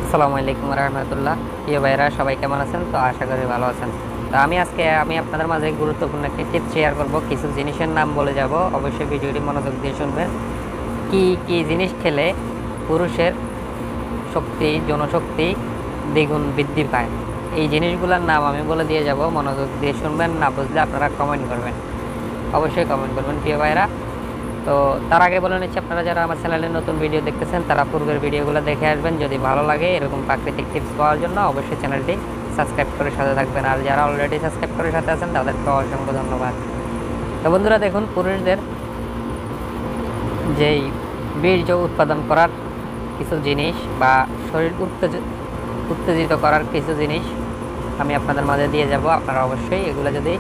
আসসালামু আলাইকুম রহমতুল্লাহ। প্রিয় ভাইরা, সবাই কেমন আছেন? তো আশা করি ভালো আছেন। তো আমি আপনাদের মাঝে গুরুত্বপূর্ণ একটি টিপস শেয়ার করব। কিছু জিনিসের নাম বলে যাব, অবশ্যই ভিডিওটি মনোযোগ দিয়ে শুনবেন। কি কি জিনিস খেলে পুরুষের জনশক্তি দ্বিগুণ বৃদ্ধি পায়, এই জিনিসগুলোর নাম আমি বলে দিয়ে যাব, মনোযোগ দিয়ে শুনবেন। না বুঝলে আপনারা কমেন্ট করবেন, অবশ্যই কমেন্ট করবেন প্রিয় ভাইরা। তো তার আগে বলে নিচ্ছি, আপনারা যারা আমার চ্যানেলে নতুন ভিডিও দেখতেছেন তারা পূর্বের ভিডিওগুলো দেখে আসবেন। যদি ভালো লাগে এরকম প্রাকৃতিক টিপস পাওয়ার জন্য অবশ্যই চ্যানেলটি সাবস্ক্রাইব করে সাথে থাকবেন। আর যারা অলরেডি সাবস্ক্রাইব করে সাথে আছেন তাদেরকে অসংখ্য ধন্যবাদ। তো বন্ধুরা দেখুন, পুরুষদের যেই বীর্য উৎপাদন করার কিছু জিনিস বা শরীর উত্তেজিত করার কিছু জিনিস আমি আপনাদের মাঝে দিয়ে যাব। আপনারা অবশ্যই এগুলো যদি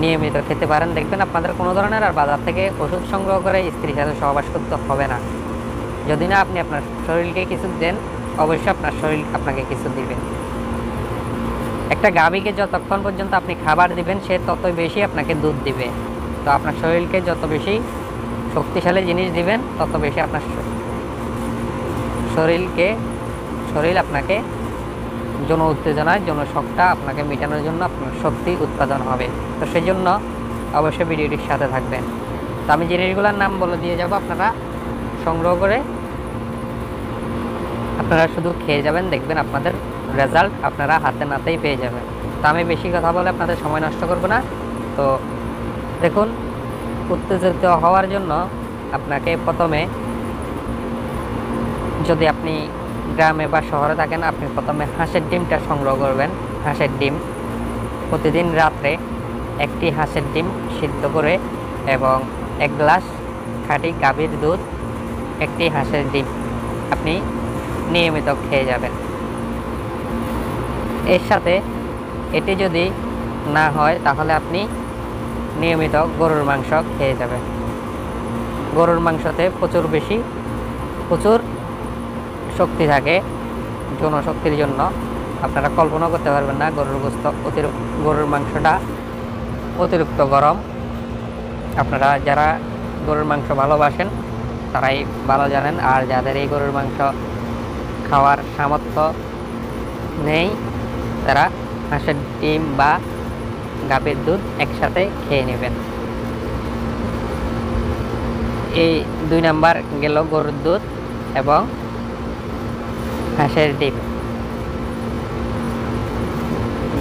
নিয়মিত খেতে পারেন, দেখবেন আপনাদের কোনো ধরনের আর বাজার থেকে ওষুধ সংগ্রহ করে স্ত্রীর সাথে সহবাস করতে হবে না। যদি না আপনি আপনার শরীরকে কিছু দেন, অবশ্যই আপনার শরীর আপনাকে কিছু দিবে। একটা গাভীকে যতক্ষণ পর্যন্ত আপনি খাবার দিবেন সে ততই বেশি আপনাকে দুধ দিবে। তো আপনার শরীরকে যত বেশি শক্তিশালী জিনিস দিবেন তত বেশি আপনার শরীর আপনাকে যৌন উত্তেজনায় যৌনশকটা আপনাকে মেটানোর জন্য আপনার শক্তি উৎপাদন হবে। তো সেই জন্য অবশ্যই ভিডিওটির সাথে থাকবেন। তো আমি জিনিসগুলোর নাম বলে দিয়ে যাব, আপনারা সংগ্রহ করে আপনারা শুধু খেয়ে যাবেন, দেখবেন আপনাদের রেজাল্ট আপনারা হাতে নাতেই পেয়ে যাবেন। তো আমি বেশি কথা বলে আপনাদের সময় নষ্ট করব না। তো দেখুন, উত্তেজিত হওয়ার জন্য আপনাকে প্রথমে, যদি আপনি গ্রামে বা শহরে থাকেন, আপনি প্রথমে হাঁসের ডিমটা সংগ্রহ করবেন। হাঁসের ডিম প্রতিদিন রাত্রে একটি হাঁসের ডিম সিদ্ধ করে এবং 1 গ্লাস খাঁটি গাভীর দুধ, একটি হাঁসের ডিম আপনি নিয়মিত খেয়ে যাবেন। এর সাথে এটি যদি না হয় তাহলে আপনি নিয়মিত গরুর মাংস খেয়ে যাবেন। গরুর মাংসতে প্রচুর শক্তি থাকে যৌনশক্তির জন্য। আপনারা কল্পনা করতে পারবেন না, গরুর মাংসটা অতিরিক্ত গরম। আপনারা যারা গরুর মাংস ভালোবাসেন তারাই ভালো জানেন, আর যাদের এই গরুর মাংস খাওয়ার সামর্থ্য নেই তারা হাঁসের ডিম বা গাভীর দুধ একসাথে খেয়ে নেবেন। এই 2 নাম্বার গেল গরুর দুধ এবং হাঁসের ডিম,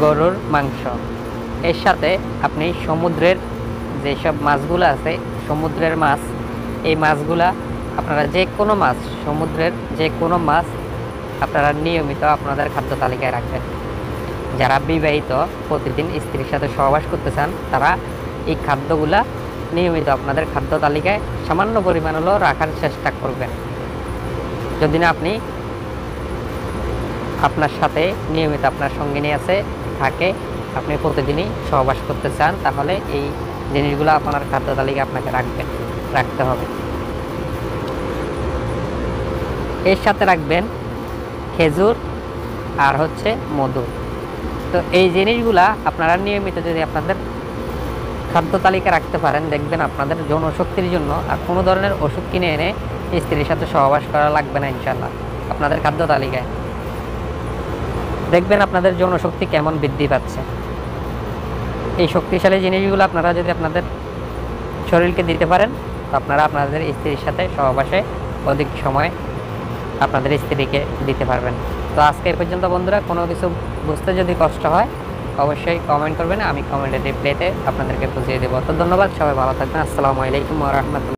গরুর মাংস। এর সাথে আপনি সমুদ্রের যেসব মাছগুলো আছে, সমুদ্রের মাছ, এই মাছগুলা আপনারা সমুদ্রের যে কোনো মাছ আপনারা নিয়মিত আপনাদের খাদ্য তালিকায় রাখবেন। যারা বিবাহিত প্রতিদিন স্ত্রীর সাথে সহবাস করতে চান তারা এই খাদ্যগুলা নিয়মিত আপনাদের খাদ্য তালিকায় সামান্য পরিমাণ হলেও রাখার চেষ্টা করবেন। যদি না আপনি আপনার সাথে নিয়মিত আপনার সঙ্গিনী থাকে, আপনি প্রতিদিনই সহবাস করতে চান, তাহলে এই জিনিসগুলো আপনার খাদ্য তালিকায় আপনাকে রাখতে হবে। এর সাথে রাখবেন খেজুর আর মধু। তো এই জিনিসগুলা আপনারা নিয়মিত যদি আপনাদের খাদ্য তালিকা রাখতে পারেন, দেখবেন আপনাদের যৌনশক্তির জন্য আর কোনো ধরনের ওষুধ কিনে এনে স্ত্রীর সাথে সহবাস করা লাগবে না ইনশাল্লাহ। আপনাদের খাদ্য তালিকায় দেখবেন আপনাদের যৌনশক্তি কেমন বৃদ্ধি পাচ্ছে। এই শক্তিশালী জিনিসগুলো আপনারা যদি আপনাদের শরীরকে দিতে পারেন, তো আপনারা আপনাদের স্ত্রীর সাথে সহবাসে অধিক সময় আপনাদের স্ত্রীকে দিতে পারবেন। তো আজকে এই পর্যন্ত বন্ধুরা, কোনো কিছু বুঝতে যদি কষ্ট হয় অবশ্যই কমেন্ট করবেন, আমি কমেন্টের রিপ্লাইতে আপনাদেরকে বুঝিয়ে দেবো। তো ধন্যবাদ, সবাই ভালো থাকবেন। আসসালামু আলাইকুম ওয়া রাহমাতুল্লাহ।